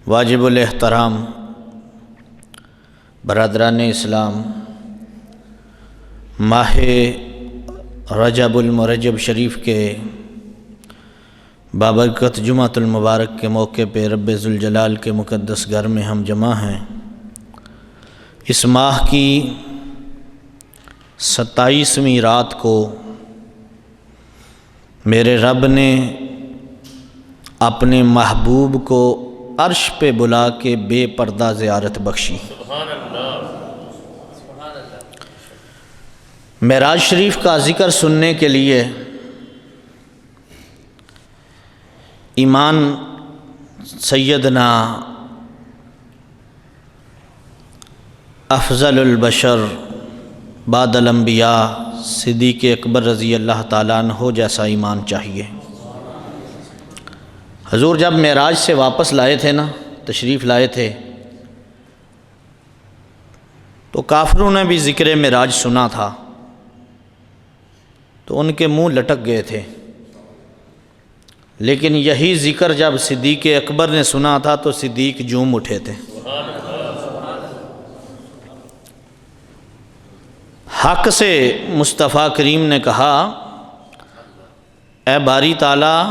واجب الاحترام برادران اسلام، ماہ رجب المرجب شریف کے بابرکت جمعۃ المبارک کے موقع پہ رب ذوالجلال کے مقدس گھر میں ہم جمع ہیں۔ اس ماہ کی 27ویں رات کو میرے رب نے اپنے محبوب کو عرش پہ بلا کے بے پردہ زیارت بخشی۔ معراج شریف کا ذکر سننے کے لیے امام سیدنا افضل البشر بعد الانبیاء صدیق اکبر رضی اللہ تعالیٰ عنہ جیسا ایمان چاہیے۔ حضور جب معراج سے واپس لائے تھے نا، تشریف لائے تھے، تو کافروں نے بھی ذکر معراج سنا تھا، تو ان کے منہ لٹک گئے تھے، لیکن یہی ذکر جب صدیق اکبر نے سنا تھا تو صدیق جھوم اٹھے تھے۔ حق سے مصطفیٰ کریم نے کہا، اے باری تعالیٰ،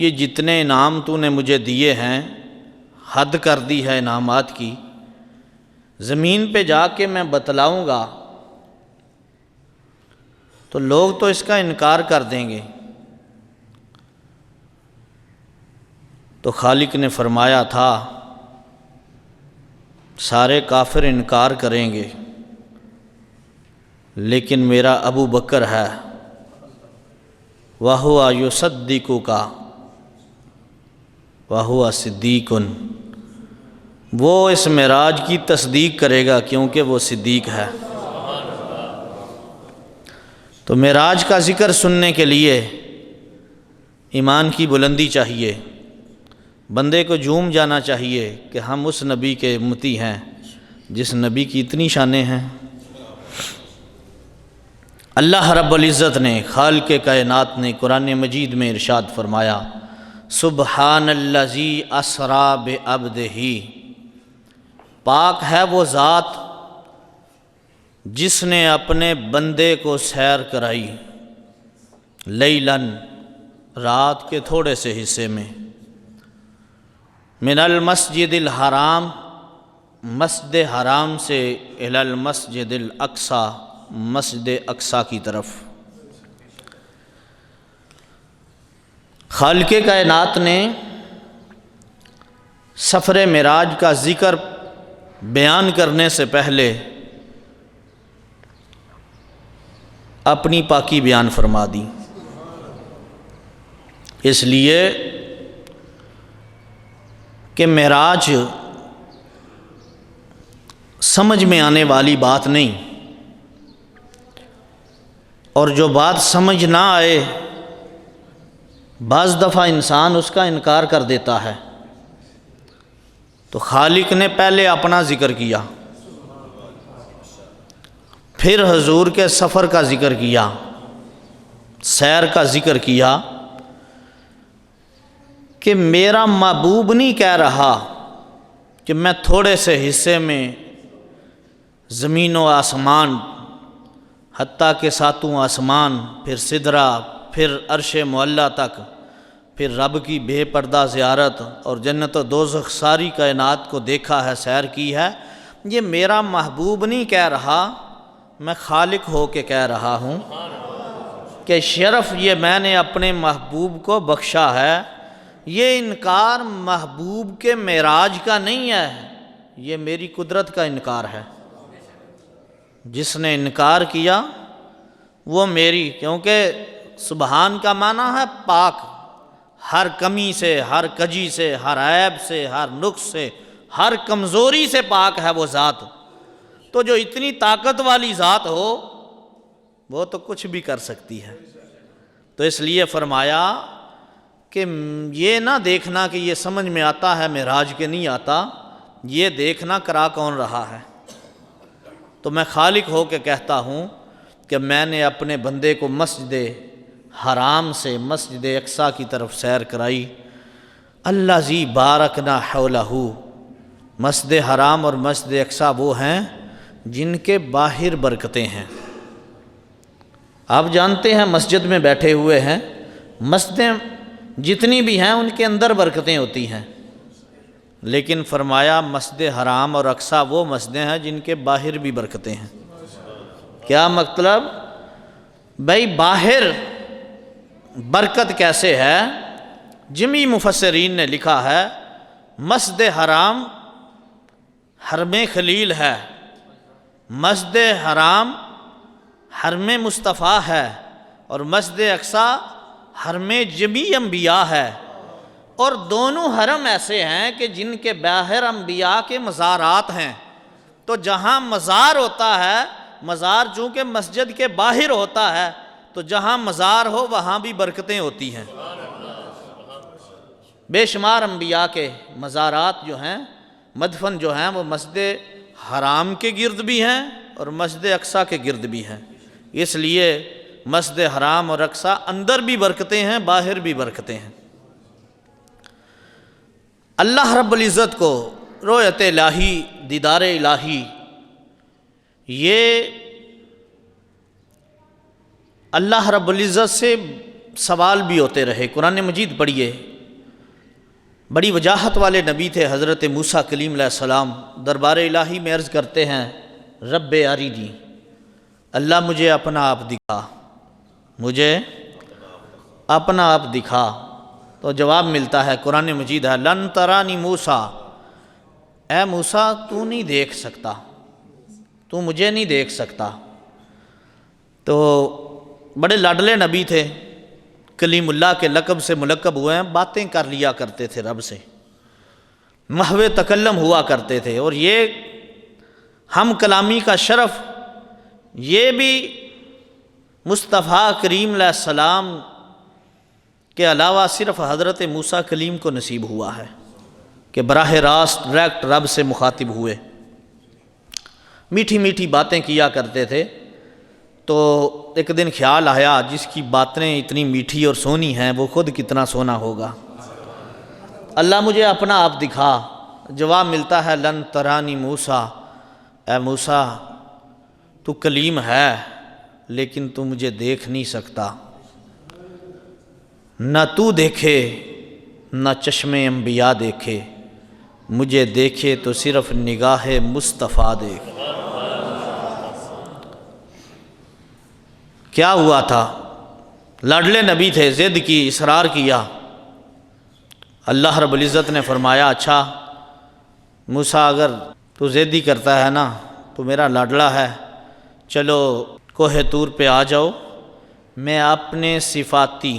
یہ جتنے انعام تو نے مجھے دیے ہیں، حد کر دی ہے انعامات کی، زمین پہ جا کے میں بتلاؤں گا تو لوگ تو اس کا انکار کر دیں گے۔ تو خالق نے فرمایا تھا سارے کافر انکار کریں گے، لیکن میرا ابو بکر ہے، وَهُوَ يُصَدِّقُكَ وَهُوَ صِدِّيقٌ، وہ اس معراج کی تصدیق کرے گا کیونکہ وہ صدیق ہے۔ تو معراج کا ذکر سننے کے لیے ایمان کی بلندی چاہیے، بندے کو جھوم جانا چاہیے کہ ہم اس نبی کے امتی ہیں جس نبی کی اتنی شانیں ہیں۔ اللہ رب العزت نے، خالق کائنات نے قرآن مجید میں ارشاد فرمایا، سبحان الذی اسریٰ بعبدہ، پاک ہے وہ ذات جس نے اپنے بندے کو سیر کرائی، لیلاً، رات کے تھوڑے سے حصے میں، من المسجد الحرام، مسجد حرام سے، الی المسجد الاقصیٰ، مسجد اقصیٰ کی طرف۔ خالق کائنات نے سفر معراج کا ذکر بیان کرنے سے پہلے اپنی پاکی بیان فرما دی، اس لیے کہ معراج سمجھ میں آنے والی بات نہیں، اور جو بات سمجھ نہ آئے بعض دفعہ انسان اس کا انکار کر دیتا ہے۔ تو خالق نے پہلے اپنا ذکر کیا، پھر حضور کے سفر کا ذکر کیا، سیر کا ذکر کیا، کہ میرا محبوب نہیں کہہ رہا کہ میں تھوڑے سے حصے میں زمین و آسمان، حتیٰ کہ ساتوں آسمان، پھر سدرہ، پھر عرش معلیٰ تک، پھر رب کی بے پردہ زیارت اور جنت و دوزخ ساری کائنات کو دیکھا ہے، سیر کی ہے، یہ میرا محبوب نہیں کہہ رہا، میں خالق ہو کے کہہ رہا ہوں کہ شرف یہ میں نے اپنے محبوب کو بخشا ہے۔ یہ انکار محبوب کے معراج کا نہیں ہے، یہ میری قدرت کا انکار ہے۔ جس نے انکار کیا وہ میری، کیونکہ سبحان کا معنی ہے پاک، ہر کمی سے، ہر کجی سے، ہر عیب سے، ہر نقص سے، ہر کمزوری سے پاک ہے وہ ذات۔ تو جو اتنی طاقت والی ذات ہو وہ تو کچھ بھی کر سکتی ہے۔ تو اس لیے فرمایا کہ یہ نہ دیکھنا کہ یہ سمجھ میں آتا ہے معراج کے نہیں آتا، یہ دیکھنا کرا کون رہا ہے۔ تو میں خالق ہو کے کہتا ہوں کہ میں نے اپنے بندے کو مسجد حرام سے مسجد اقصیٰ کی طرف سیر کرائی۔ الذی بارکنا حولہ، مسجد حرام اور مسجد اقصی وہ ہیں جن کے باہر برکتیں ہیں۔ آپ جانتے ہیں مسجد میں بیٹھے ہوئے ہیں، مسجدیں جتنی بھی ہیں ان کے اندر برکتیں ہوتی ہیں، لیکن فرمایا مسجد حرام اور اقصی وہ مسجدیں ہیں جن کے باہر بھی برکتیں ہیں۔ کیا مطلب؟ بھائی باہر برکت کیسے ہے؟ جمی مفسرین نے لکھا ہے مسجد حرام حرم خلیل ہے، مسجد حرام حرم مصطفیٰ ہے، اور مسجد اقصی حرم جمی انبیاء ہے، اور دونوں حرم ایسے ہیں کہ جن کے باہر انبیاء کے مزارات ہیں۔ تو جہاں مزار ہوتا ہے، مزار چونکہ مسجد کے باہر ہوتا ہے، تو جہاں مزار ہو وہاں بھی برکتیں ہوتی ہیں۔ بے شمار انبیاء کے مزارات جو ہیں، مدفن جو ہیں، وہ مسجد حرام کے گرد بھی ہیں اور مسجد اقصی کے گرد بھی ہیں۔ اس لیے مسجد حرام اور اقصی اندر بھی برکتیں ہیں، باہر بھی برکتیں ہیں۔ اللہ رب العزت کو رؤیت الہی، دیدار الہی، یہ اللہ رب العزت سے سوال بھی ہوتے رہے۔ قرآن مجید پڑھیے، بڑی وجاہت والے نبی تھے حضرت موسیٰ کلیم علیہ السلام، دربار الہی میں عرض کرتے ہیں رب ارینی، اللہ مجھے اپنا آپ دکھا، مجھے اپنا آپ دکھا۔ تو جواب ملتا ہے، قرآن مجید ہے لن ترانی موسیٰ، اے موسیٰ تو نہیں دیکھ سکتا، تو مجھے نہیں دیکھ سکتا۔ تو بڑے لاڈلے نبی تھے، کلیم اللہ کے لقب سے ملقب ہوئے ہیں، باتیں کر لیا کرتے تھے رب سے، محو تکلم ہوا کرتے تھے، اور یہ ہم کلامی کا شرف یہ بھی مصطفیٰ کریم علیہ السلام کے علاوہ صرف حضرت موسیٰ کلیم کو نصیب ہوا ہے کہ براہ راست ڈائریکٹ رب سے مخاطب ہوئے، میٹھی میٹھی باتیں کیا کرتے تھے۔ تو ایک دن خیال آیا جس کی باتیں اتنی میٹھی اور سونی ہیں وہ خود کتنا سونا ہوگا، اللہ مجھے اپنا آپ دکھا۔ جواب ملتا ہے لن ترانی موسیٰ، اے موسیٰ تو کلیم ہے لیکن تو مجھے دیکھ نہیں سکتا، نہ تو دیکھے نہ چشم انبیاء دیکھے، مجھے دیکھے تو صرف نگاہ مصطفیٰ دیکھ۔ کیا ہوا تھا؟ لاڈلے نبی تھے، ضد کی، اصرار کیا۔ اللہ رب العزت نے فرمایا اچھا موسیٰ اگر تو ضد ہی کرتا ہے نا، تو میرا لاڈلا ہے، چلو کوہ طور پہ آ جاؤ، میں اپنے صفاتی،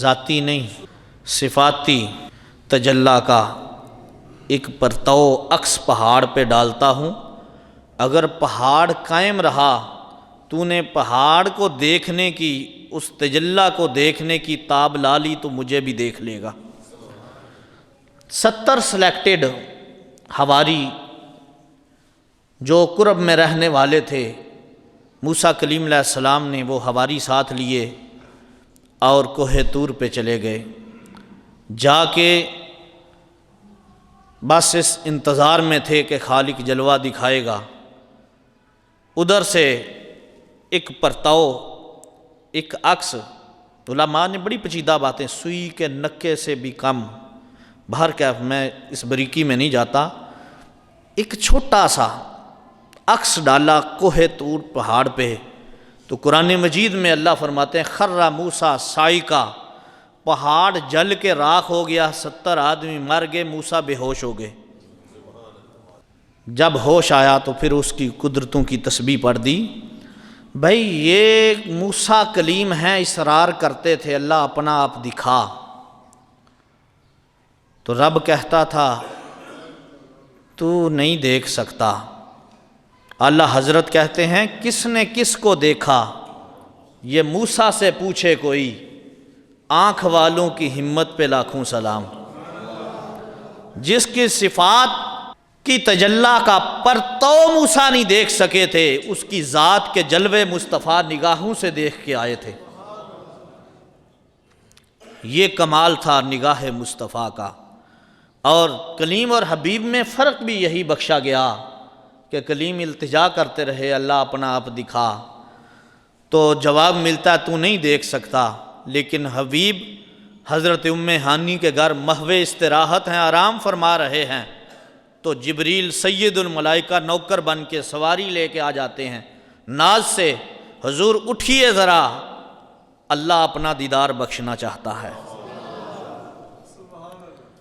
ذاتی نہیں صفاتی تجلی کا ایک پرتو عکس پہاڑ پہ ڈالتا ہوں، اگر پہاڑ قائم رہا، تو نے پہاڑ کو دیکھنے کی، اس تجلی کو دیکھنے کی تاب لا لی تو مجھے بھی دیکھ لے گا۔ 70 سلیکٹڈ حواری جو قرب میں رہنے والے تھے، موسیٰ کلیم علیہ السلام نے وہ حواری ساتھ لیے اور کوہ طور پہ چلے گئے۔ جا کے بس اس انتظار میں تھے کہ خالق جلوہ دکھائے گا۔ ادھر سے ایک پرتو، ایک عکس، علماء نے بڑی پیچیدہ باتیں، سوئی کے نکے سے بھی کم، باہر کیف میں اس بریکی میں نہیں جاتا، ایک چھوٹا سا عکس ڈالا کوہ طور پہاڑ پہ۔ تو قرآن مجید میں اللہ فرماتے ہیں خر موسیٰ صاعقہ، پہاڑ جل کے راکھ ہو گیا، 70 آدمی مر گئے، موسیٰ بے ہوش ہو گئے۔ جب ہوش آیا تو پھر اس کی قدرتوں کی تسبیح پڑھ دی۔ بھائی یہ موسیٰ کلیم ہیں، اصرار کرتے تھے اللہ اپنا آپ دکھا، تو رب کہتا تھا تو نہیں دیکھ سکتا۔ اللہ حضرت کہتے ہیں کس نے کس کو دیکھا، یہ موسیٰ سے پوچھے کوئی، آنکھ والوں کی ہمت پہ لاکھوں سلام۔ جس کی صفات کی تجلی کا پرتو موسیٰ نہیں دیکھ سکے تھے، اس کی ذات کے جلوے مصطفیٰ نگاہوں سے دیکھ کے آئے تھے۔ یہ کمال تھا نگاہ مصطفیٰ کا۔ اور کلیم اور حبیب میں فرق بھی یہی بخشا گیا کہ کلیم التجا کرتے رہے اللہ اپنا آپ دکھا، تو جواب ملتا تو نہیں دیکھ سکتا، لیکن حبیب حضرت ام ہانی کے گھر محو استراحت ہیں، آرام فرما رہے ہیں، تو جبریل سید الملائکہ نوکر بن کے سواری لے کے آ جاتے ہیں ناز سے، حضور اٹھیے ذرا، اللہ اپنا دیدار بخشنا چاہتا ہے۔